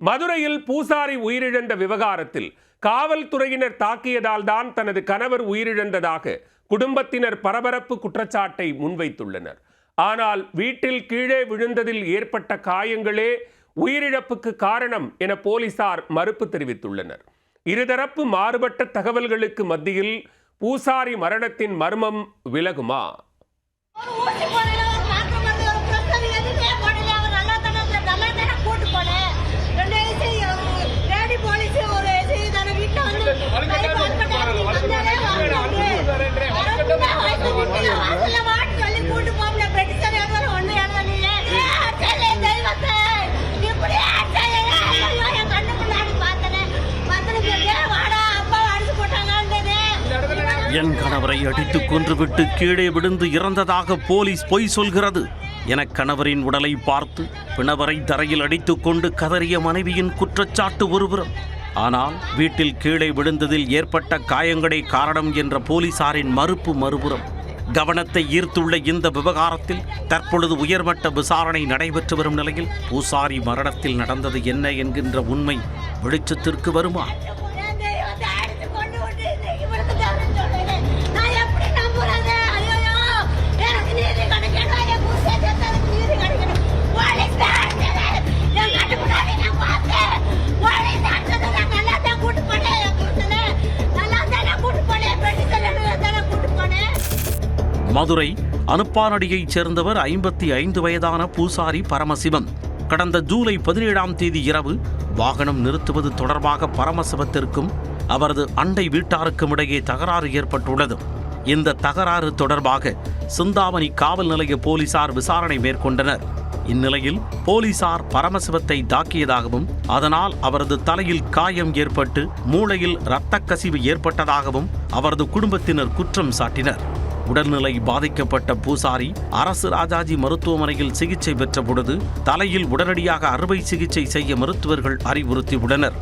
மதுரையில் பூசாரி உயிரிழந்த விவகாரத்தில் காவல்துறையினர் தாக்கியதால் தான் தனது கணவர் உயிரிழந்ததாக குடும்பத்தினர் பரபரப்பு குற்றச்சாட்டை முன்வைத்துள்ளனர். ஆனால் வீட்டில் கீழே விழுந்ததில் ஏற்பட்ட காயங்களே உயிரிழப்புக்கு காரணம் என போலீசார் மறுப்பு தெரிவித்துள்ளனர். இருதரப்பு மாறுபட்ட தகவல்களுக்கு மத்தியில் பூசாரி மரணத்தின் மர்மம் விலகுமா? என் கணவரை அடித்துக் கொன்றுவிட்டு கீழே விழுந்து இறந்ததாக போலீஸ் பொய் சொல்கிறது என கணவரின் உடலை பார்த்து பிணவரை தரையில் அடித்துக் கொண்டு கதறிய மனைவியின் குற்றச்சாட்டு ஒருபுறம். ஆனால் வீட்டில் கீழே விழுந்ததில் ஏற்பட்ட காயங்களே காரணம் என்ற போலீசாரின் மறுப்பு மறுபுறம். கவனத்தை ஈர்த்துள்ள இந்த விவகாரத்தில் தற்பொழுது உயர்மட்ட விசாரணை நடைபெற்று வரும் நிலையில் பூசாரி மரணத்தில் நடந்தது என்ன என்கின்ற உண்மை வெளிச்சத்திற்கு வருமா? மதுரை அனுப்பானடியைச் சேர்ந்தவர் 55 வயதான பூசாரி பரமசிவம். கடந்த ஜூலை 17ஆம் தேதி இரவு வாகனம் நிறுத்துவது தொடர்பாக பரமசிவத்திற்கும் அவரது அண்டை வீட்டாருக்கும் இடையே தகராறு ஏற்பட்டுள்ளது. இந்த தகராறு தொடர்பாக சிந்தாமணி காவல் நிலைய போலீசார் விசாரணை மேற்கொண்டனர். இந்நிலையில் போலீசார் பரமசிவத்தை தாக்கியதாகவும் அதனால் அவரது தலையில் காயம் ஏற்பட்டு மூளையில் இரத்த கசிவு ஏற்பட்டதாகவும் அவரது குடும்பத்தினர் குற்றம் சாட்டினர். உடல்நிலை பாதிக்கப்பட்ட பூசாரி அரசு ராஜாஜி மருத்துவமனையில் சிகிச்சை பெற்ற பொழுது தலையில் உடனடியாக அறுவை சிகிச்சை செய்ய மருத்துவர்கள் அறிவுறுத்தியுள்ளனர்.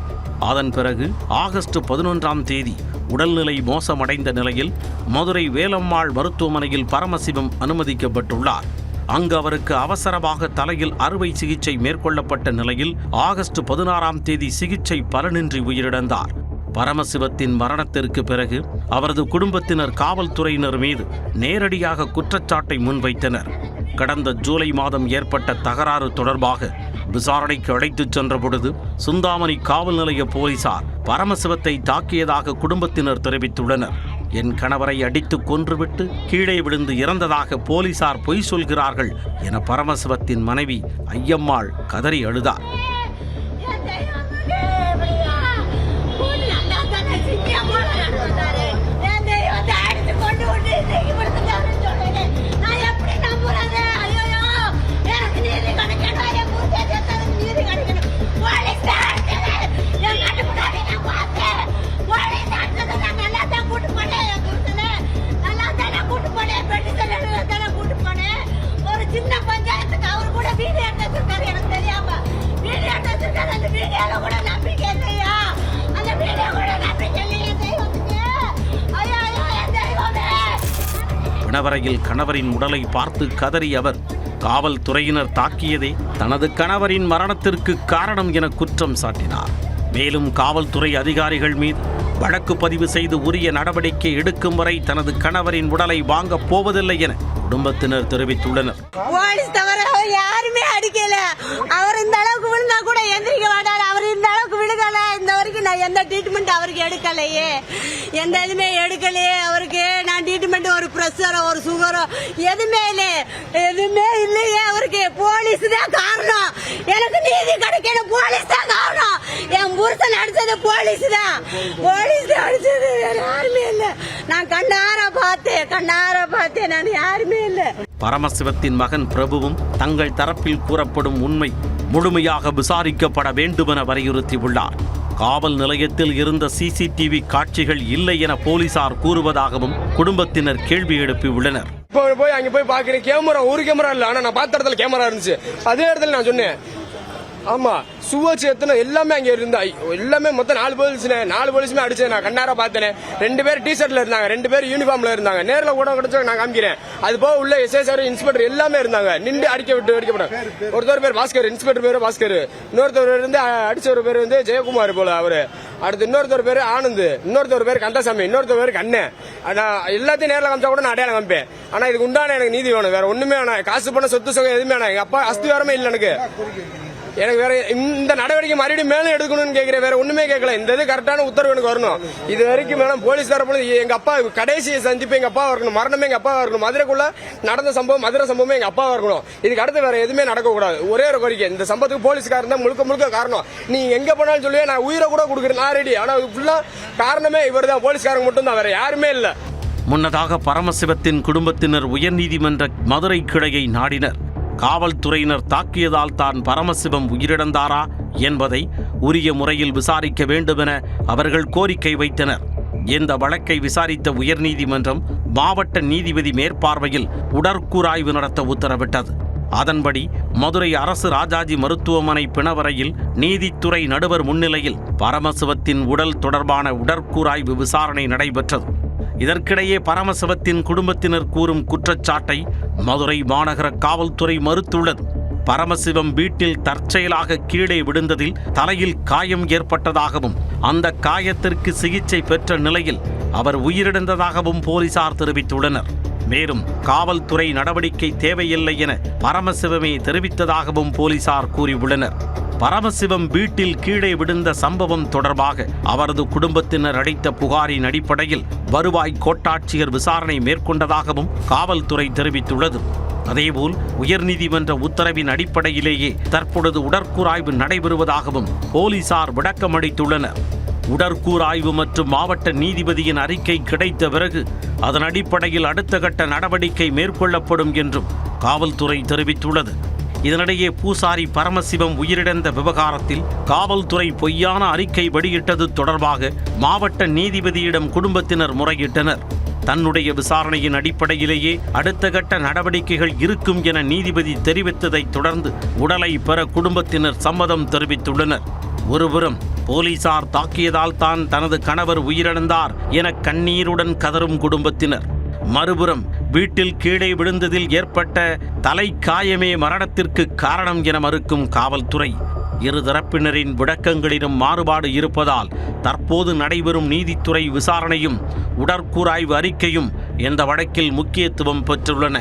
அதன் பிறகு ஆகஸ்ட் 11ஆம் தேதி உடல்நிலை மோசமடைந்த நிலையில் மதுரை வேலம்மாள் மருத்துவமனையில் பரமசிவம் அனுமதிக்கப்பட்டுள்ளார். அங்கு அவருக்கு அவசரமாக தலையில் அறுவை சிகிச்சை மேற்கொள்ளப்பட்ட நிலையில் ஆகஸ்ட் 16ஆம் தேதி சிகிச்சை பலனின்றி உயிரிழந்தார். பரமசிவத்தின் மரணத்திற்கு பிறகு அவரது குடும்பத்தினர் காவல்துறையினர் மீது நேரடியாக குற்றச்சாட்டை முன்வைத்தனர். கடந்த ஜூலை மாதம் ஏற்பட்ட தகராறு தொடர்பாக விசாரணைக்கு அழைத்துச் சென்ற பொழுது சிந்தாமணி காவல் நிலைய போலீசார் பரமசிவத்தை தாக்கியதாக குடும்பத்தினர் தெரிவித்துள்ளனர். என் கணவரை அடித்துக் கொன்றுவிட்டு கீழே விழுந்து இறந்ததாக போலீசார் பொய் சொல்கிறார்கள் என பரமசிவத்தின் மனைவி ஐயம்மாள் கதறி அழுதார். பிணவரையில் கணவரின் உடலை பார்த்து கதறிய அவர் காவல்துறையினர் தாக்கியதே தனது கணவரின் மரணத்திற்கு காரணம் என குற்றம் சாட்டினார். மேலும் காவல்துறை அதிகாரிகள் மீது வழக்கு பதிவு செய்து உரிய நடவடிக்கை எடுக்கும் வரை தனது கணவரின் உடலை வாங்கப் போவதில்லை என குடும்பத்தினர் தெரிவித்துள்ளனர். போலீஸ் தவிர யாருமே அடிக்கல. அவர் இந்த அளவுக்கு விழுந்தா கூட எந்திரிக்க மாட்டாரு. அவர் இந்த அளவுக்கு விழுகல. இந்த வரைக்கும் நான் எந்த ட்ரீட்மெண்ட் அவருக்கு எடுக்கலையே, எந்த இதுமே எடுக்கலையே. அவருக்கு நான் ட்ரீட்மெண்ட் ஒரு பிரஷரோ ஒரு சுகரோ எதுவுமே இல்லையே. அவருக்கு போலீஸ் தான் காரணம். எனக்கு நீதி கிடைக்கணும், போலீஸ் தான் காரணம். என் புருஷன் அடிச்சது போலீஸ் தான். போலீஸ் அடிச்சது யாருமே இல்லை. நான் கண்ணார பார்த்தேன். நான் யாருமே இல்லை. பரமசிவத்தின் மகன் பிரபுவும் தங்கள் தரப்பில் கூறப்படும் உண்மை முழுமையாக விசாரிக்கப்பட வேண்டுமென வலியுறுத்தியுள்ளார். காவல் நிலையத்தில் இருந்த சிசிடிவி காட்சிகள் இல்லை என போலீசார் கூறுவதாகவும் குடும்பத்தினர் கேள்வி எழுப்பியுள்ளனர். போய் அங்க போய் பாக்குறேன், கேமரா ஒரு கேமரா இல்ல. ஆனா நான் பார்த்த இடத்துல கேமரா இருந்துச்சு. அதே இடத்துல நான் சொன்னேன், ஆமா சுவச்சு எத்தனை எல்லாமே அங்க இருந்தா எல்லாமே மொத்தம் 4 போலீஸுமே அடிச்சேன். நான் கண்ணார பார்த்தேன். 2 பேர் டிஷர்ட்ல இருந்தாங்க, 2 பேர் யூனிஃபார்ம்ல இருந்தாங்க. நேரில் கூட கிடைச்சா நான் காமிக்கிறேன். அது போக உள்ள எஸ்ஐசார் இன்ஸ்பெக்டர் எல்லாமே இருந்தாங்க. நின்று அடிக்கப்பட்டாங்க. ஒருத்தர் பேர் பாஸ்கர், இன்ஸ்பெக்டர் பேர் பாஸ்கர். இன்னொருத்தர் வந்து அடிச்சவர் பேர் வந்து ஜெயக்குமார் போல அவரு. அடுத்து இன்னொருத்தர் பேர் ஆனந்த், இன்னொருத்தர் பேர் கந்தசாமி, இன்னொருத்தர் பேர் கண்ணே. எல்லாத்தையும் நேரில் காமிச்சா கூட நான் அடையாளம் காமிப்பேன். ஆனா இதுக்கு உண்டான எனக்கு நீதி வேணும். வேற ஒண்ணுமே வேணாம். காசு பண்ண சொத்து சுகம் எதுவுமே வேணாம். எங்க அப்பா அஸ்திவாரமே இல்லை எனக்கு வேற இந்த நடவடிக்கை மறுபடியும் மேலும் எடுக்கணும்னு கேட்கிறேன். வேற ஒண்ணுமே கேட்கல. இந்த இது கரெக்டான உத்தரவு எனக்கு வரணும். இது வரைக்கும் மேடம் போலீஸ் தரப்புல எங்க அப்பா கடைசி சந்திப்பு எங்க அப்பா இருக்கணும். மரணமே எங்க அப்பா இருக்கணும். மதுரைக்குள்ள நடந்த சம்பவம் மதுரை சம்பவமே எங்க அப்பா இருக்கணும். இதுக்கு அடுத்து வேற எதுவுமே நடக்கக்கூடாது. ஒரே ஒரு கோரிக்கை, இந்த சம்பவத்துக்கு போலீஸ்காரன் தான் முழுக்க காரணம். நீ எங்க போனாலும் சொல்லுவே, நான் உயிரை கூட கொடுக்குறேன், நான் ரெடி. ஆனா ஃபுல்லா காரணமே இவர் தான், போலீஸ்காரங்க மட்டும் தான், வேற யாருமே இல்ல. முன்னதாக பரமசிவத்தின் குடும்பத்தினர் உயர்நீதிமன்ற மதுரை கிளையை நாடினர். காவல்துறையினர் தாக்கியதால் தான் பரமசிவம் உயிரிழந்தாரா என்பதை உரிய முறையில் விசாரிக்க வேண்டுமென அவர்கள் கோரிக்கை வைத்தனர். இந்த வழக்கை விசாரித்த உயர்நீதிமன்றம் மாவட்ட நீதிபதி மேற்பார்வையில் உடற்கூறாய்வு நடத்த உத்தரவிட்டது. அதன்படி மதுரை அரசு ராஜாஜி மருத்துவமனை பிணவரையில் நீதித்துறை நடுவர் முன்னிலையில் பரமசிவத்தின் உடல் தொடர்பான உடற்கூறாய்வு விசாரணை நடைபெற்றது. இதற்கிடையே பரமசிவத்தின் குடும்பத்தினர் கூறும் குற்றச்சாட்டை மதுரை மாநகர காவல்துறை மறுத்துள்ளது. பரமசிவம் வீட்டில் தற்செயலாக கீழே விழுந்ததில் தலையில் காயம் ஏற்பட்டதாகவும் அந்த காயத்திற்கு சிகிச்சை பெற்ற நிலையில் அவர் உயிரிழந்ததாகவும் போலீசார் தெரிவித்துள்ளனர். மேலும் காவல்துறை நடவடிக்கை தேவையில்லை என பரமசிவமே தெரிவித்ததாகவும் போலீசார் கூறியுள்ளனர். பரமசிவம் வீட்டில் கீழே விழுந்த சம்பவம் தொடர்பாக அவரது குடும்பத்தினர் அளித்த புகாரின் அடிப்படையில் வருவாய் கோட்டாட்சியர் விசாரணை மேற்கொண்டதாகவும் காவல்துறை தெரிவித்துள்ளது. அதேபோல் உயர்நீதிமன்ற உத்தரவின் அடிப்படையிலேயே தற்பொழுது உடற்கூறாய்வு நடைபெறுவதாகவும் போலீசார் விளக்கமளித்துள்ளனர். உடற்கூறாய்வு மற்றும் மாவட்ட நீதிபதியின் அறிக்கை கிடைத்த பிறகு அதன் அடிப்படையில் அடுத்த கட்ட நடவடிக்கை மேற்கொள்ளப்படும் என்றும் காவல்துறை தெரிவித்துள்ளது. இதனிடையே பூசாரி பரமசிவம் உயிரிழந்த விவகாரத்தில் காவல்துறை பொய்யான அறிக்கை வெளியிட்டது தொடர்பாக மாவட்ட நீதிபதியிடம் குடும்பத்தினர் முறையிட்டனர். தன்னுடைய விசாரணையின் அடிப்படையிலேயே அடுத்த கட்ட நடவடிக்கைகள் இருக்கும் என நீதிபதி தெரிவித்ததைத் தொடர்ந்து உடலை பெற குடும்பத்தினர் சம்மதம் தெரிவித்துள்ளனர். ஒருபுறம் போலீசார் தாக்கியதால் தான் தனது கணவர் உயிரிழந்தார் என கண்ணீருடன் கதறும் குடும்பத்தினர், மறுபுறம் வீட்டில் கீழே விழுந்ததில் ஏற்பட்ட தலைக்காயமே மரணத்திற்கு காரணம் என மறுக்கும் காவல்துறை. இருதரப்பினரின் விளக்கங்களிலும் மாறுபாடு இருப்பதால் தற்போது நடைபெறும் நீதித்துறை விசாரணையும் உடற்கூறாய்வு அறிக்கையும் இந்த வழக்கில் முக்கியத்துவம் பெற்றுள்ளன.